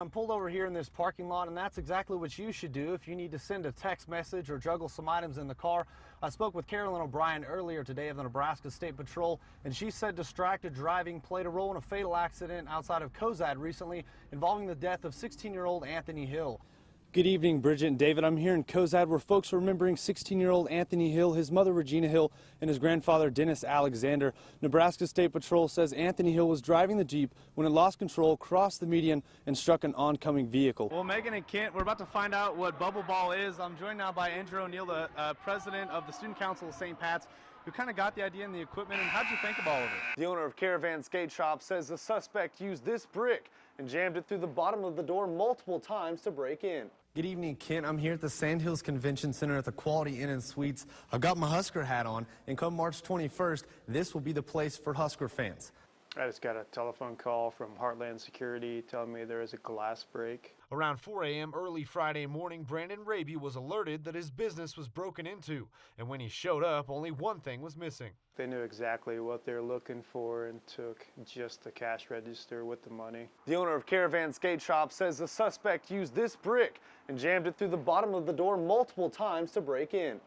I'm pulled over here in this parking lot, and that's exactly what you should do if you need to send a text message or juggle some items in the car. I spoke with Carolyn O'Brien earlier today of the Nebraska State Patrol, and she said distracted driving played a role in a fatal accident outside of Cozad recently involving the death of 16-year-old Anthony Hill. Good evening, Bridget and David. I'm here in Cozad where folks are remembering 16-year-old Anthony Hill, his mother Regina Hill, and his grandfather Dennis Alexander. Nebraska State Patrol says Anthony Hill was driving the Jeep when it lost control, crossed the median, and struck an oncoming vehicle. Well, Megan and Kent, we're about to find out what bubble ball is. I'm joined now by Andrew O'Neill, the president of the Student Council of St. Pat's, who kind of got the idea and the equipment, and how'd you think of all of it? The owner of Caravan Skate Shop says the suspect used this brick and jammed it through the bottom of the door multiple times to break in. Good evening, Kent. I'm here at the Sandhills Convention Center at the Quality Inn and Suites. I've got my Husker hat on, and come March 21st, this will be the place for Husker fans. I just got a telephone call from Heartland Security telling me there is a glass break. Around 4 a.m. early Friday morning, Brandon Raby was alerted that his business was broken into, and when he showed up, only one thing was missing. They knew exactly what they were looking for and took just the cash register with the money. The owner of Caravan Skate Shop says the suspect used this brick and jammed it through the bottom of the door multiple times to break in.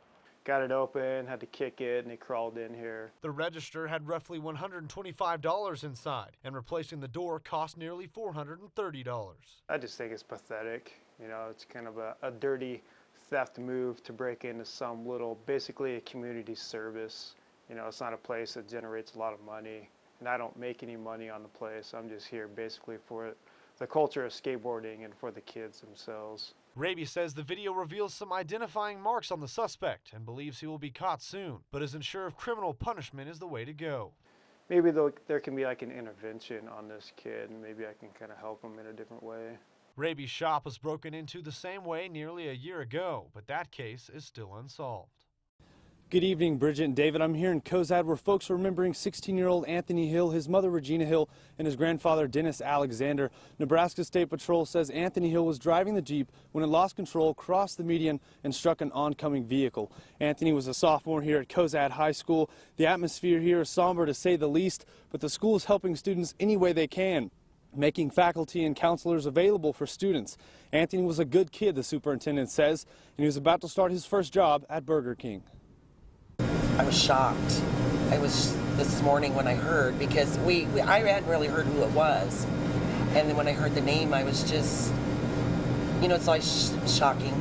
Got it open, had to kick it, and he crawled in here. The register had roughly $125 inside, and replacing the door cost nearly $430. I just think it's pathetic. You know, it's kind of a dirty theft move to break into some little, basically a community service. You know, it's not a place that generates a lot of money, and I don't make any money on the place. I'm just here basically for the culture of skateboarding and for the kids themselves. Raby says the video reveals some identifying marks on the suspect and believes he will be caught soon, but isn't sure if criminal punishment is the way to go. Maybe there can be like an intervention on this kid, and maybe I can kind of help him in a different way. Raby's shop was broken into the same way nearly a year ago, but that case is still unsolved. Good evening, Bridget and David. I'm here in Cozad where folks are remembering 16-year-old Anthony Hill, his mother Regina Hill, and his grandfather Dennis Alexander. Nebraska State Patrol says Anthony Hill was driving the Jeep when it lost control, crossed the median, and struck an oncoming vehicle. Anthony was a sophomore here at Cozad High School. The atmosphere here is somber to say the least, but the school is helping students any way they can, making faculty and counselors available for students. Anthony was a good kid, the superintendent says, and he was about to start his first job at Burger King. I was shocked. I was this morning when I heard, because I hadn't really heard who it was. And then when I heard the name, I was just, you know, it's always shocking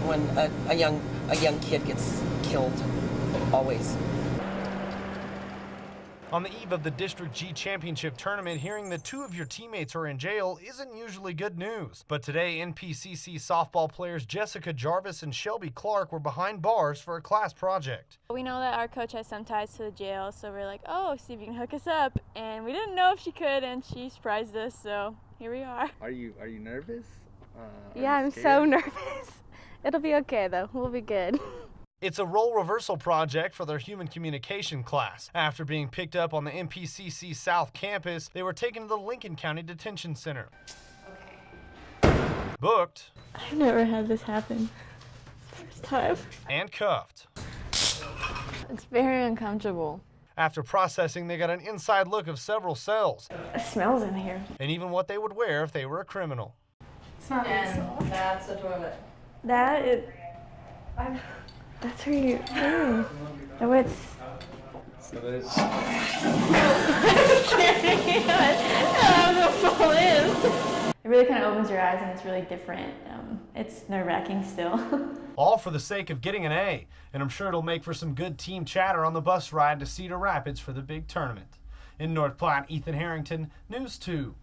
when a young kid gets killed, always. On the eve of the District G Championship tournament, hearing that two of your teammates are in jail isn't usually good news. But today, NPCC softball players Jessica Jarvis and Shelby Clark were behind bars for a class project. We know that our coach has some ties to the jail, so we're like, oh, see if you can hook us up. And we didn't know if she could, and she surprised us, so here we are. Are you nervous? Yeah, I'm so nervous. It'll be okay, though. We'll be good. It's a role reversal project for their human communication class. After being picked up on the NPCC South campus, they were taken to the Lincoln County Detention Center. Okay. Booked. I've never had this happen. First time. And cuffed. It's very uncomfortable. After processing, they got an inside look of several cells. It smells in here. And even what they would wear if they were a criminal. It's not And that's the toilet. That is... That's where you... Oh, it's... So there's... It really kind of opens your eyes, and it's really different. It's nerve-wracking still. All for the sake of getting an A, and I'm sure it'll make for some good team chatter on the bus ride to Cedar Rapids for the big tournament. In North Platte, Ethen Harrington, News 2.